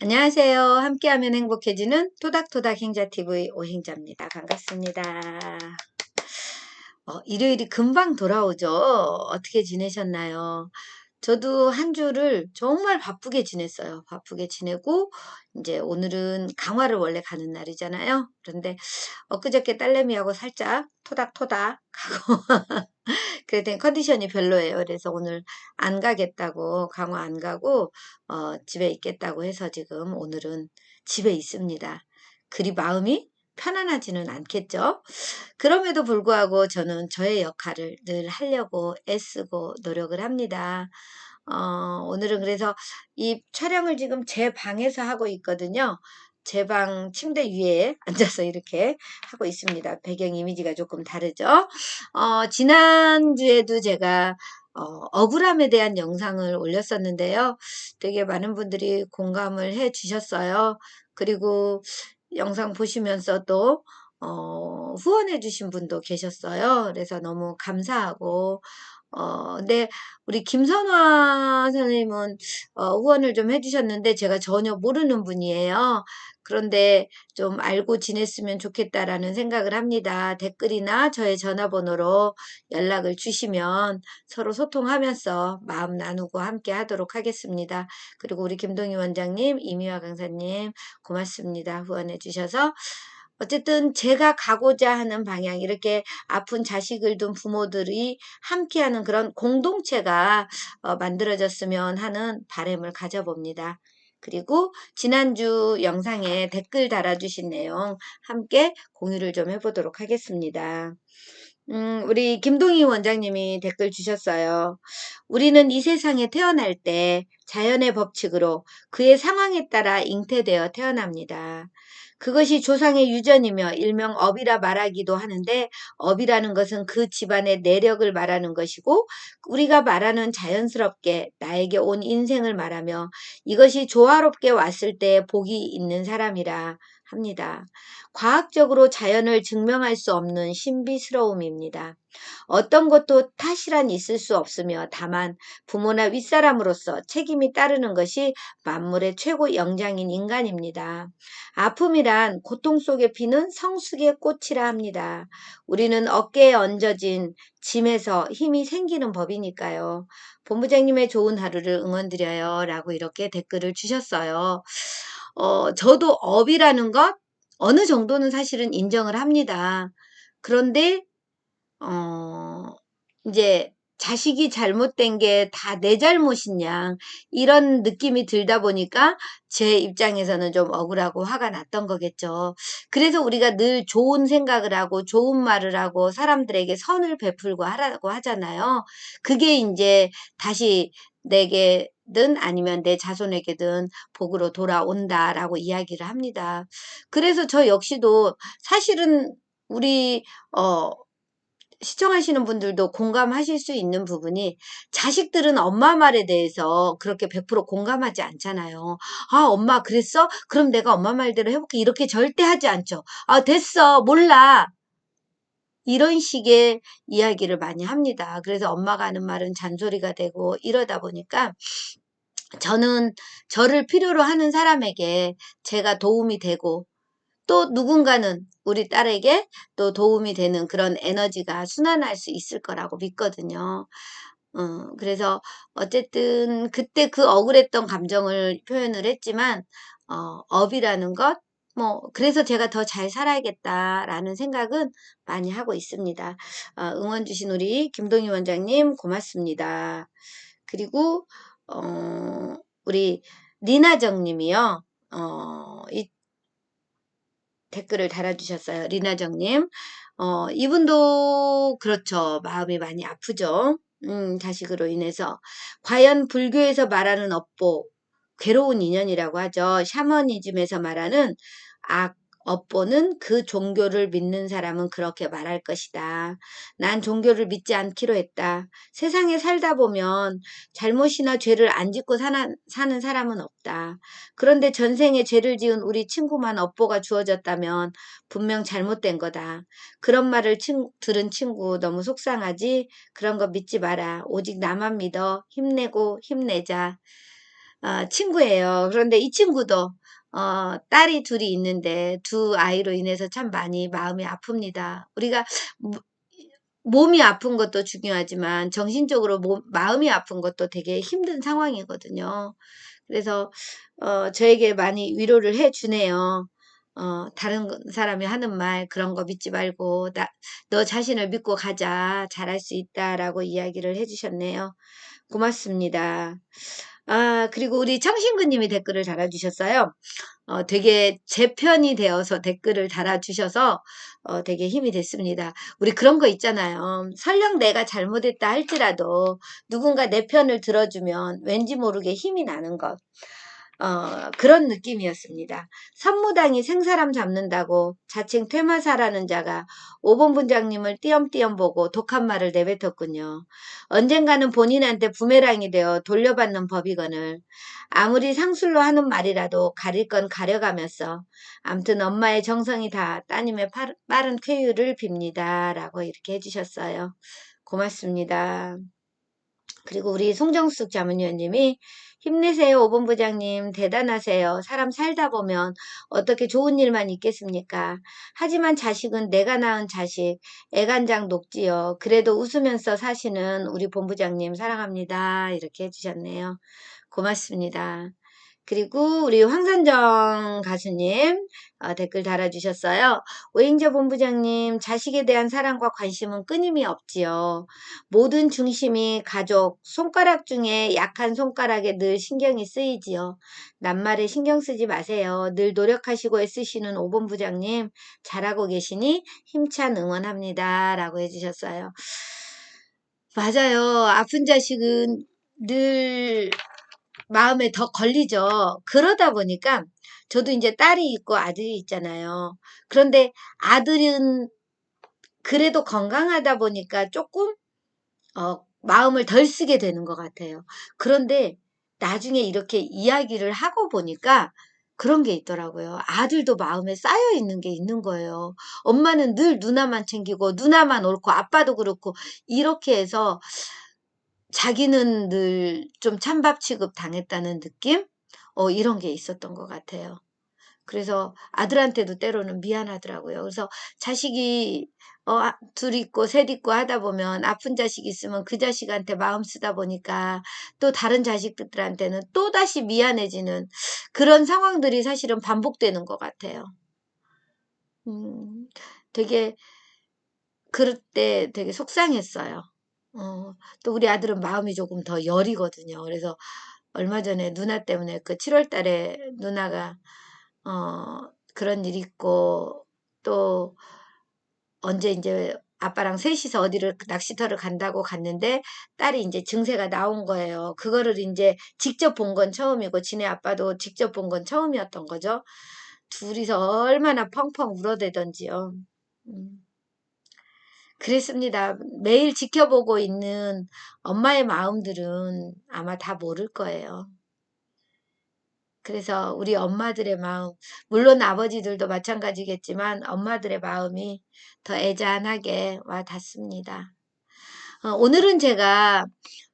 안녕하세요. 함께하면 행복해지는 토닥토닥 행자TV 오행자입니다. 반갑습니다. 일요일이 금방 돌아오죠. 어떻게 지내셨나요? 저도 한 주를 정말 바쁘게 지냈어요. 바쁘게 지내고, 이제 오늘은 강화를 원래 가는 날이잖아요. 그런데 엊그저께 딸내미하고 살짝 토닥토닥 하고, 그랬더니 컨디션이 별로예요. 그래서 오늘 안 가겠다고, 강화 안 가고, 집에 있겠다고 해서 지금 오늘은 집에 있습니다. 그리 마음이 편안하지는 않겠죠? 그럼에도 불구하고 저는 저의 역할을 늘 하려고 애쓰고 노력을 합니다. 오늘은 그래서 이 촬영을 지금 제 방에서 하고 있거든요. 제 방 침대 위에 앉아서 이렇게 하고 있습니다. 배경 이미지가 조금 다르죠? 지난주에도 제가 억울함에 대한 영상을 올렸었는데요. 되게 많은 분들이 공감을 해 주셨어요. 그리고 영상 보시면서 또 후원해 주신 분도 계셨어요. 그래서 너무 감사하고, 근데 우리 김선화 선생님은 후원을 좀 해주셨는데 제가 전혀 모르는 분이에요. 그런데 좀 알고 지냈으면 좋겠다라는 생각을 합니다. 댓글이나 저의 전화번호로 연락을 주시면 서로 소통하면서 마음 나누고 함께 하도록 하겠습니다. 그리고 우리 김동희 원장님, 이미화 강사님 고맙습니다. 후원해 주셔서. 어쨌든 제가 가고자 하는 방향, 이렇게 아픈 자식을 둔 부모들이 함께하는 그런 공동체가 만들어졌으면 하는 바람을 가져봅니다. 그리고 지난주 영상에 댓글 달아주신 내용 함께 공유를 좀 해보도록 하겠습니다. 우리 김동희 원장님이 댓글 주셨어요. 우리는 이 세상에 태어날 때 자연의 법칙으로 그의 상황에 따라 잉태되어 태어납니다. 그것이 조상의 유전이며 일명 업이라 말하기도 하는데, 업이라는 것은 그 집안의 내력을 말하는 것이고, 우리가 말하는 자연스럽게 나에게 온 인생을 말하며 이것이 조화롭게 왔을 때 복이 있는 사람이라 합니다. 과학적으로 자연을 증명할 수 없는 신비스러움입니다. 어떤 것도 탓이란 있을 수 없으며 다만 부모나 윗사람으로서 책임이 따르는 것이 만물의 최고 영장인 인간입니다. 아픔이란 고통 속에 피는 성숙의 꽃이라 합니다. 우리는 어깨에 얹어진 짐에서 힘이 생기는 법이니까요. 본부장님의 좋은 하루를 응원드려요. 라고 이렇게 댓글을 주셨어요. 저도 업이라는 것 어느 정도는 사실은 인정을 합니다. 그런데 이제 자식이 잘못된 게 다 내 잘못이냐, 이런 느낌이 들다 보니까 제 입장에서는 좀 억울하고 화가 났던 거겠죠. 그래서 우리가 늘 좋은 생각을 하고 좋은 말을 하고 사람들에게 선을 베풀고 하라고 하잖아요. 그게 이제 다시 내게든 아니면 내 자손에게든 복으로 돌아온다라고 이야기를 합니다. 그래서 저 역시도 사실은 우리 시청하시는 분들도 공감하실 수 있는 부분이, 자식들은 엄마 말에 대해서 그렇게 100% 공감하지 않잖아요. 아, 엄마 그랬어? 그럼 내가 엄마 말대로 해볼게. 이렇게 절대 하지 않죠. 아, 됐어. 몰라. 이런 식의 이야기를 많이 합니다. 그래서 엄마가 하는 말은 잔소리가 되고 이러다 보니까 저는 저를 필요로 하는 사람에게 제가 도움이 되고, 또 누군가는 우리 딸에게 또 도움이 되는 그런 에너지가 순환할 수 있을 거라고 믿거든요. 그래서 어쨌든 그때 그 억울했던 감정을 표현을 했지만, 업이라는 것, 뭐, 그래서 제가 더 잘 살아야겠다라는 생각은 많이 하고 있습니다. 응원 주신 우리 김동희 원장님 고맙습니다. 그리고, 우리 리나정 님이요. 이 댓글을 달아주셨어요. 리나정님. 이분도 그렇죠. 마음이 많이 아프죠. 자식으로 인해서. 과연 불교에서 말하는 업보, 괴로운 인연이라고 하죠. 샤머니즘에서 말하는 업보는 그 종교를 믿는 사람은 그렇게 말할 것이다. 난 종교를 믿지 않기로 했다. 세상에 살다 보면 잘못이나 죄를 안 짓고 사는 사람은 없다. 그런데 전생에 죄를 지은 우리 친구만 업보가 주어졌다면 분명 잘못된 거다. 그런 말을 들은 친구 너무 속상하지? 그런 거 믿지 마라. 오직 나만 믿어. 힘내고 힘내자. 친구예요. 그런데 이 친구도 딸이 둘이 있는데 두 아이로 인해서 참 많이 마음이 아픕니다. 우리가 몸이 아픈 것도 중요하지만 정신적으로 마음이 아픈 것도 되게 힘든 상황이거든요. 그래서 저에게 많이 위로를 해 주네요. 다른 사람이 하는 말 그런 거 믿지 말고 너 자신을 믿고 가자. 잘할 수 있다라고 이야기를 해 주셨네요. 고맙습니다. 그리고 우리 청신구님이 댓글을 달아주셨어요. 되게 제 편이 되어서 댓글을 달아주셔서 되게 힘이 됐습니다. 우리 그런 거 있잖아요. 설령 내가 잘못했다 할지라도 누군가 내 편을 들어주면 왠지 모르게 힘이 나는 것. 그런 느낌이었습니다. 선무당이 생사람 잡는다고 자칭 퇴마사라는 자가 오본부장님을 띄엄띄엄 보고 독한 말을 내뱉었군요. 언젠가는 본인한테 부메랑이 되어 돌려받는 법이거늘 아무리 상술로 하는 말이라도 가릴 건 가려가면서 암튼 엄마의 정성이 다 따님의 빠른 쾌유를 빕니다. 라고 이렇게 해주셨어요. 고맙습니다. 그리고 우리 송정숙 자문위원님이 힘내세요, 오본부장님. 대단하세요. 사람 살다 보면 어떻게 좋은 일만 있겠습니까? 하지만 자식은 내가 낳은 자식, 애간장 녹지요. 그래도 웃으면서 사시는 우리 본부장님 사랑합니다. 이렇게 해주셨네요. 고맙습니다. 그리고 우리 황선정 가수님 댓글 달아주셨어요. 오행자 본부장님, 자식에 대한 사랑과 관심은 끊임이 없지요. 모든 중심이 가족, 손가락 중에 약한 손가락에 늘 신경이 쓰이지요. 낱말에 신경 쓰지 마세요. 늘 노력하시고 애쓰시는 오본부장님, 잘하고 계시니 힘찬 응원합니다. 라고 해주셨어요. 맞아요. 아픈 자식은 늘 마음에 더 걸리죠. 그러다 보니까 저도 이제 딸이 있고 아들이 있잖아요. 그런데 아들은 그래도 건강하다 보니까 조금 마음을 덜 쓰게 되는 것 같아요. 그런데 나중에 이렇게 이야기를 하고 보니까 그런 게 있더라고요. 아들도 마음에 쌓여 있는 게 있는 거예요. 엄마는 늘 누나만 챙기고 누나만 옳고 아빠도 그렇고 이렇게 해서 자기는 늘 좀 찬밥 취급 당했다는 느낌? 이런 게 있었던 것 같아요. 그래서 아들한테도 때로는 미안하더라고요. 그래서 자식이 둘 있고 셋 있고 하다 보면 아픈 자식 있으면 그 자식한테 마음 쓰다 보니까 또 다른 자식들한테는 또다시 미안해지는 그런 상황들이 사실은 반복되는 것 같아요. 되게 그럴 때 되게 속상했어요. 또 우리 아들은 마음이 조금 더 여리거든요. 그래서 얼마 전에 누나 때문에 그 7월 달에 누나가 그런 일 있고 또 언제 이제 아빠랑 셋이서 어디를 낚시터를 간다고 갔는데 딸이 이제 증세가 나온 거예요. 그거를 이제 직접 본 건 처음이고 지네 아빠도 직접 본 건 처음이었던 거죠. 둘이서 얼마나 펑펑 울어대던지요. 음. 그랬습니다. 매일 지켜보고 있는 엄마의 마음들은 아마 다 모를 거예요. 그래서 우리 엄마들의 마음, 물론 아버지들도 마찬가지겠지만 엄마들의 마음이 더 애잔하게 와 닿습니다. 오늘은 제가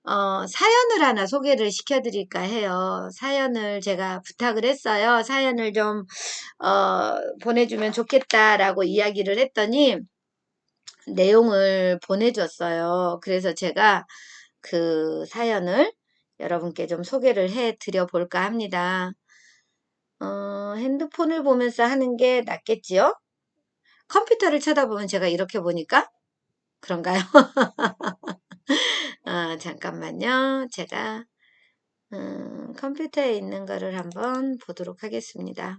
사연을 하나 소개를 시켜드릴까 해요. 사연을 제가 부탁을 했어요. 사연을 좀 보내주면 좋겠다라고 이야기를 했더니 내용을 보내줬어요. 그래서 제가 그 사연을 여러분께 좀 소개를 해 드려 볼까 합니다. 핸드폰을 보면서 하는 게 낫겠지요? 컴퓨터를 쳐다보면 제가 이렇게 보니까 그런가요? 잠깐만요. 제가 컴퓨터에 있는 거를 한번 보도록 하겠습니다.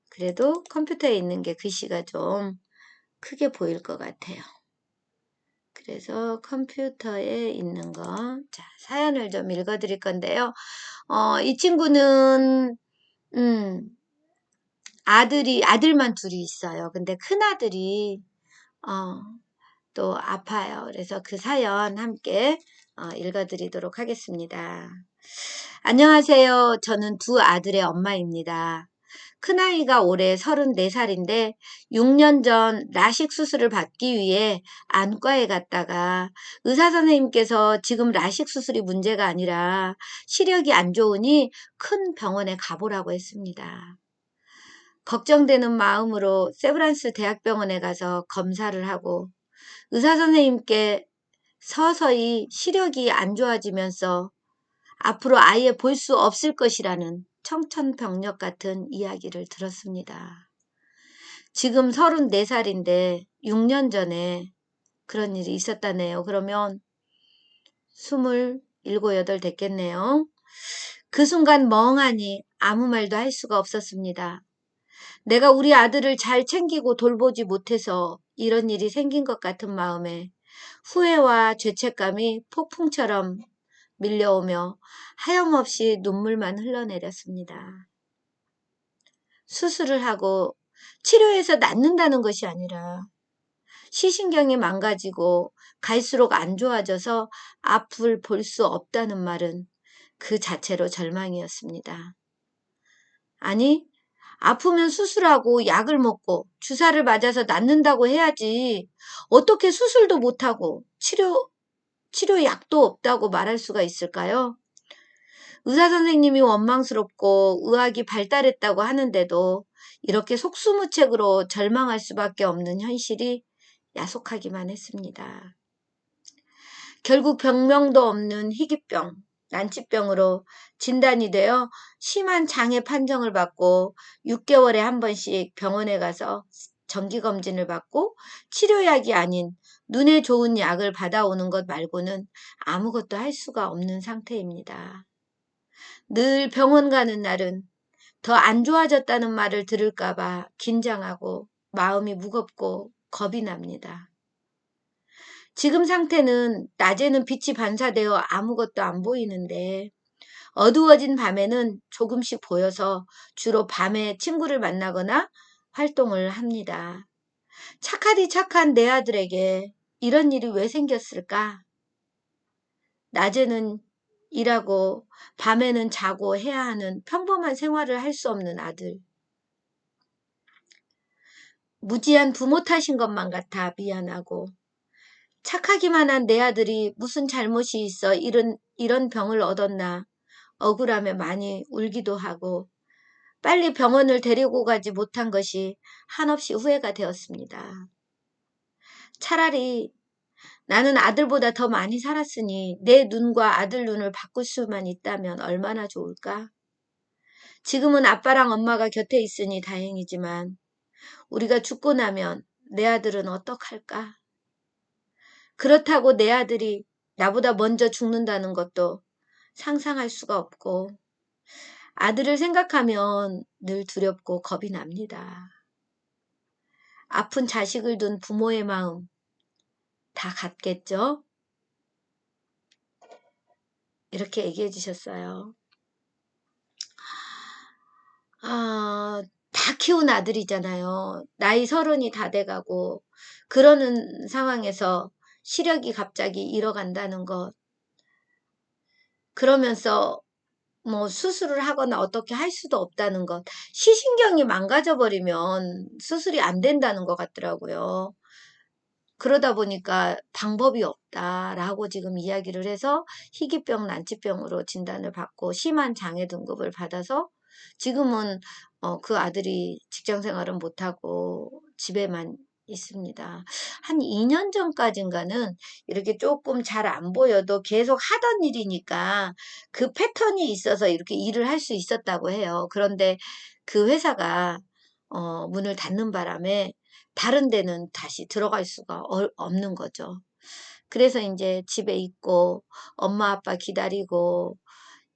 그래도 컴퓨터에 있는 게 글씨가 좀 크게 보일 것 같아요. 그래서 컴퓨터에 있는 거, 자, 사연을 좀 읽어드릴 건데요. 이 친구는, 아들만 둘이 있어요. 근데 큰아들이, 또 아파요. 그래서 그 사연 함께 읽어드리도록 하겠습니다. 안녕하세요. 저는 두 아들의 엄마입니다. 큰아이가 올해 34살인데 6년 전 라식 수술을 받기 위해 안과에 갔다가 의사 선생님께서 지금 라식 수술이 문제가 아니라 시력이 안 좋으니 큰 병원에 가보라고 했습니다. 걱정되는 마음으로 세브란스 대학병원에 가서 검사를 하고 의사 선생님께 서서히 시력이 안 좋아지면서 앞으로 아예 볼 수 없을 것이라는 청천벽력 같은 이야기를 들었습니다. 지금 34살인데 6년 전에 그런 일이 있었다네요. 그러면 27, 8 됐겠네요. 그 순간 멍하니 아무 말도 할 수가 없었습니다. 내가 우리 아들을 잘 챙기고 돌보지 못해서 이런 일이 생긴 것 같은 마음에 후회와 죄책감이 폭풍처럼 밀려오며 하염없이 눈물만 흘러내렸습니다. 수술을 하고 치료해서 낫는다는 것이 아니라 시신경이 망가지고 갈수록 안 좋아져서 앞을 볼 수 없다는 말은 그 자체로 절망이었습니다. 아니, 아프면 수술하고 약을 먹고 주사를 맞아서 낫는다고 해야지 어떻게 수술도 못하고 치료약도 없다고 말할 수가 있을까요? 의사 선생님이 원망스럽고 의학이 발달했다고 하는데도 이렇게 속수무책으로 절망할 수밖에 없는 현실이 야속하기만 했습니다. 결국 병명도 없는 희귀병, 난치병으로 진단이 되어 심한 장애 판정을 받고 6개월에 한 번씩 병원에 가서 정기검진을 받고 치료약이 아닌 눈에 좋은 약을 받아오는 것 말고는 아무것도 할 수가 없는 상태입니다. 늘 병원 가는 날은 더 안 좋아졌다는 말을 들을까봐 긴장하고 마음이 무겁고 겁이 납니다. 지금 상태는 낮에는 빛이 반사되어 아무것도 안 보이는데 어두워진 밤에는 조금씩 보여서 주로 밤에 친구를 만나거나 활동을 합니다. 착하디 착한 내 아들에게 이런 일이 왜 생겼을까? 낮에는 일하고 밤에는 자고 해야 하는 평범한 생활을 할 수 없는 아들. 무지한 부모 탓인 것만 같아 미안하고 착하기만 한 내 아들이 무슨 잘못이 있어 이런 병을 얻었나 억울하며 많이 울기도 하고 빨리 병원을 데리고 가지 못한 것이 한없이 후회가 되었습니다. 차라리 나는 아들보다 더 많이 살았으니 내 눈과 아들 눈을 바꿀 수만 있다면 얼마나 좋을까? 지금은 아빠랑 엄마가 곁에 있으니 다행이지만 우리가 죽고 나면 내 아들은 어떡할까? 그렇다고 내 아들이 나보다 먼저 죽는다는 것도 상상할 수가 없고 아들을 생각하면 늘 두렵고 겁이 납니다. 아픈 자식을 둔 부모의 마음 다 같겠죠? 이렇게 얘기해 주셨어요. 다 키운 아들이잖아요. 나이 30이 다 돼가고 그러는 상황에서 시력이 갑자기 잃어간다는 것. 그러면서 뭐 수술을 하거나 어떻게 할 수도 없다는 것. 시신경이 망가져 버리면 수술이 안 된다는 것 같더라고요. 그러다 보니까 방법이 없다라고 지금 이야기를 해서 희귀병, 난치병으로 진단을 받고 심한 장애 등급을 받아서 지금은 그 아들이 직장 생활은 못하고 집에만 있습니다. 한 2년 전까지인가는 이렇게 조금 잘 안 보여도 계속 하던 일이니까 그 패턴이 있어서 이렇게 일을 할 수 있었다고 해요. 그런데 그 회사가 문을 닫는 바람에 다른 데는 다시 들어갈 수가 없는 거죠. 그래서 이제 집에 있고 엄마 아빠 기다리고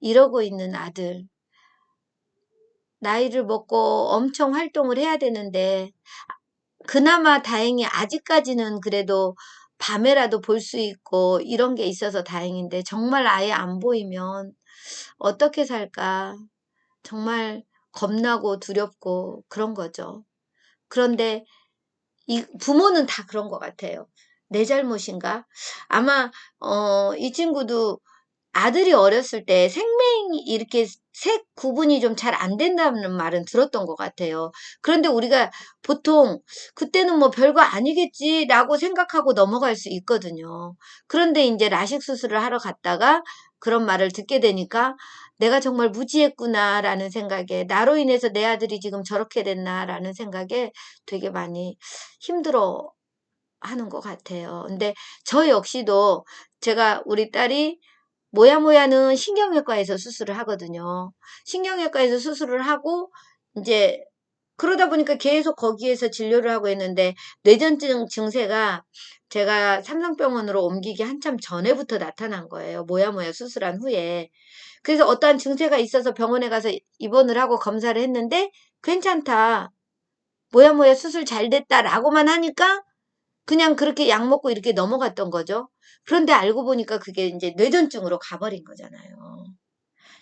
이러고 있는 아들. 나이를 먹고 엄청 활동을 해야 되는데 그나마 다행히 아직까지는 그래도 밤에라도 볼 수 있고 이런 게 있어서 다행인데 정말 아예 안 보이면 어떻게 살까? 정말 겁나고 두렵고 그런 거죠. 그런데 이 부모는 다 그런 것 같아요. 내 잘못인가? 아마 이 친구도 아들이 어렸을 때 생명이 이렇게 색 구분이 좀 잘 안 된다는 말은 들었던 것 같아요. 그런데 우리가 보통 그때는 뭐 별거 아니겠지라고 생각하고 넘어갈 수 있거든요. 그런데 이제 라식 수술을 하러 갔다가 그런 말을 듣게 되니까 내가 정말 무지했구나라는 생각에 나로 인해서 내 아들이 지금 저렇게 됐나라는 생각에 되게 많이 힘들어 하는 것 같아요. 근데 저 역시도 제가 우리 딸이 모야모야는 신경외과에서 수술을 하거든요. 신경외과에서 수술을 하고 이제 그러다 보니까 계속 거기에서 진료를 하고 있는데 뇌전증 증세가 제가 삼성병원으로 옮기기 한참 전에부터 나타난 거예요. 모야모야 수술한 후에. 그래서 어떠한 증세가 있어서 병원에 가서 입원을 하고 검사를 했는데 괜찮다. 모야모야 수술 잘 됐다라고만 하니까 그냥 그렇게 약 먹고 이렇게 넘어갔던 거죠. 그런데 알고 보니까 그게 이제 뇌전증으로 가버린 거잖아요.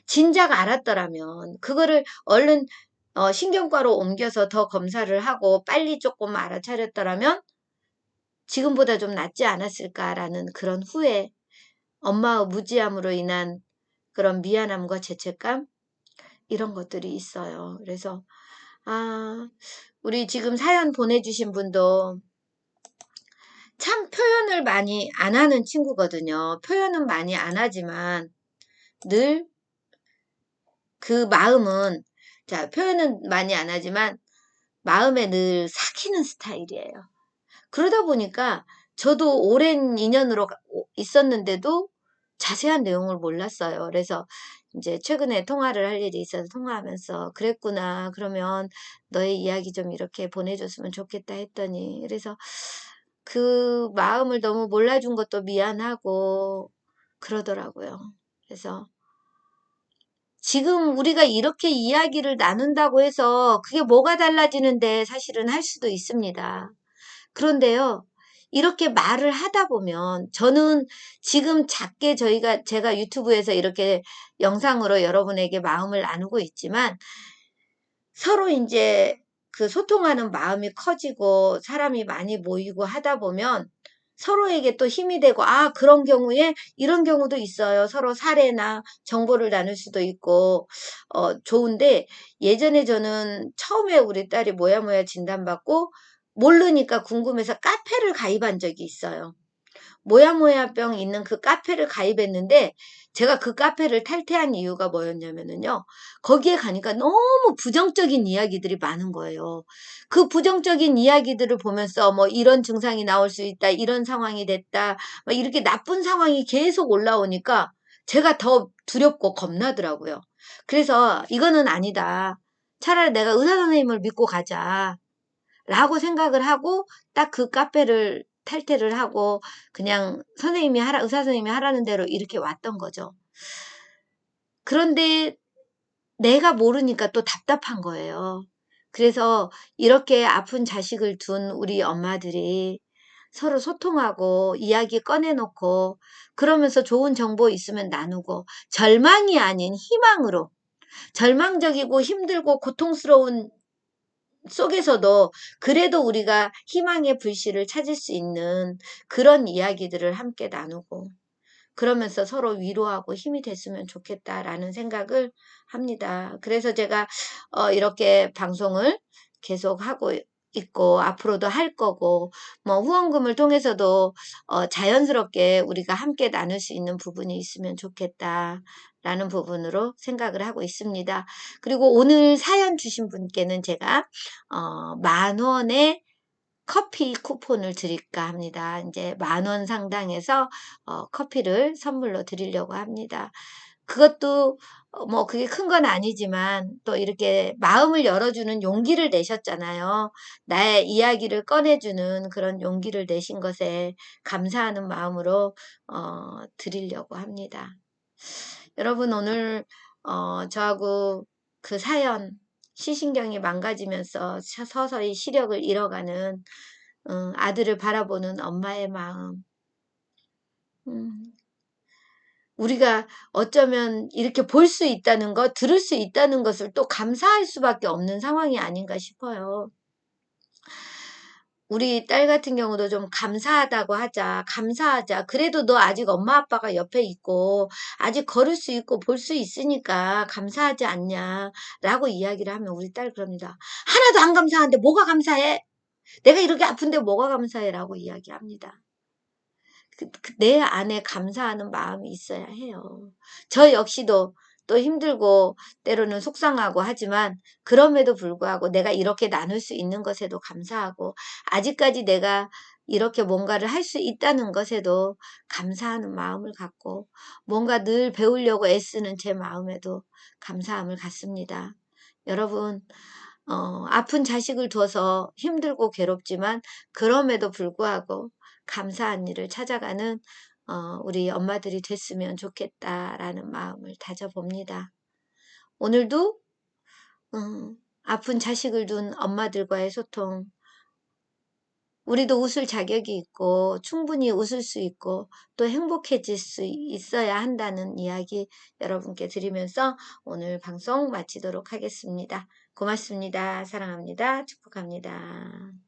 진작 알았더라면 그거를 얼른 신경과로 옮겨서 더 검사를 하고 빨리 조금 알아차렸더라면 지금보다 좀 낫지 않았을까라는 그런 후회, 엄마의 무지함으로 인한 그런 미안함과 죄책감 이런 것들이 있어요. 그래서 우리 지금 사연 보내주신 분도 참 표현을 많이 안 하는 친구거든요. 표현은 많이 안 하지만 늘 그 마음은, 자, 표현은 많이 안 하지만 마음에 늘 삭히는 스타일이에요. 그러다 보니까 저도 오랜 인연으로 있었는데도 자세한 내용을 몰랐어요. 그래서 이제 최근에 통화를 할 일이 있어서 통화하면서 그랬구나. 그러면 너의 이야기 좀 이렇게 보내줬으면 좋겠다 했더니 그래서 그 마음을 너무 몰라준 것도 미안하고 그러더라고요. 그래서 지금 우리가 이렇게 이야기를 나눈다고 해서 그게 뭐가 달라지는데 사실은 할 수도 있습니다. 그런데요, 이렇게 말을 하다 보면 저는 지금 작게 제가 유튜브에서 이렇게 영상으로 여러분에게 마음을 나누고 있지만 서로 이제 그 소통하는 마음이 커지고 사람이 많이 모이고 하다 보면 서로에게 또 힘이 되고, 그런 경우에 이런 경우도 있어요. 서로 사례나 정보를 나눌 수도 있고, 좋은데 예전에 저는 처음에 우리 딸이 뭐야 진단받고 모르니까 궁금해서 카페를 가입한 적이 있어요. 모야모야병 있는 그 카페를 가입했는데 제가 그 카페를 탈퇴한 이유가 뭐였냐면은요. 거기에 가니까 너무 부정적인 이야기들이 많은 거예요. 그 부정적인 이야기들을 보면서 뭐 이런 증상이 나올 수 있다. 이런 상황이 됐다. 막 이렇게 나쁜 상황이 계속 올라오니까 제가 더 두렵고 겁나더라고요. 그래서 이거는 아니다. 차라리 내가 의사 선생님을 믿고 가자. 라고 생각을 하고 딱 그 카페를 탈퇴를 하고 그냥 의사 선생님이 하라는 대로 이렇게 왔던 거죠. 그런데 내가 모르니까 또 답답한 거예요. 그래서 이렇게 아픈 자식을 둔 우리 엄마들이 서로 소통하고 이야기 꺼내놓고 그러면서 좋은 정보 있으면 나누고 절망이 아닌 희망으로 절망적이고 힘들고 고통스러운 속에서도 그래도 우리가 희망의 불씨를 찾을 수 있는 그런 이야기들을 함께 나누고 그러면서 서로 위로하고 힘이 됐으면 좋겠다라는 생각을 합니다. 그래서 제가 이렇게 방송을 계속 하고 있고 앞으로도 할 거고 뭐 후원금을 통해서도 자연스럽게 우리가 함께 나눌 수 있는 부분이 있으면 좋겠다라는 부분으로 생각을 하고 있습니다. 그리고 오늘 사연 주신 분께는 제가 10,000원의 커피 쿠폰을 드릴까 합니다. 이제 10,000원 상당에서 커피를 선물로 드리려고 합니다. 그것도 뭐 그게 큰 건 아니지만 또 이렇게 마음을 열어주는 용기를 내셨잖아요. 나의 이야기를 꺼내주는 그런 용기를 내신 것에 감사하는 마음으로 드리려고 합니다. 여러분 오늘 저하고 그 사연 시신경이 망가지면서 서서히 시력을 잃어가는 아들을 바라보는 엄마의 마음. 우리가 어쩌면 이렇게 볼 수 있다는 것, 들을 수 있다는 것을 또 감사할 수밖에 없는 상황이 아닌가 싶어요. 우리 딸 같은 경우도 좀 감사하다고 하자. 감사하자. 그래도 너 아직 엄마 아빠가 옆에 있고 아직 걸을 수 있고 볼 수 있으니까 감사하지 않냐 라고 이야기를 하면 우리 딸 그럽니다. 하나도 안 감사한데 뭐가 감사해? 내가 이렇게 아픈데 뭐가 감사해? 라고 이야기합니다. 내 안에 감사하는 마음이 있어야 해요. 저 역시도 또 힘들고 때로는 속상하고 하지만 그럼에도 불구하고 내가 이렇게 나눌 수 있는 것에도 감사하고 아직까지 내가 이렇게 뭔가를 할 수 있다는 것에도 감사하는 마음을 갖고 뭔가 늘 배우려고 애쓰는 제 마음에도 감사함을 갖습니다. 여러분, 아픈 자식을 둬서 힘들고 괴롭지만 그럼에도 불구하고 감사한 일을 찾아가는 우리 엄마들이 됐으면 좋겠다라는 마음을 다져봅니다. 오늘도 아픈 자식을 둔 엄마들과의 소통, 우리도 웃을 자격이 있고 충분히 웃을 수 있고 또 행복해질 수 있어야 한다는 이야기 여러분께 드리면서 오늘 방송 마치도록 하겠습니다. 고맙습니다. 사랑합니다. 축복합니다.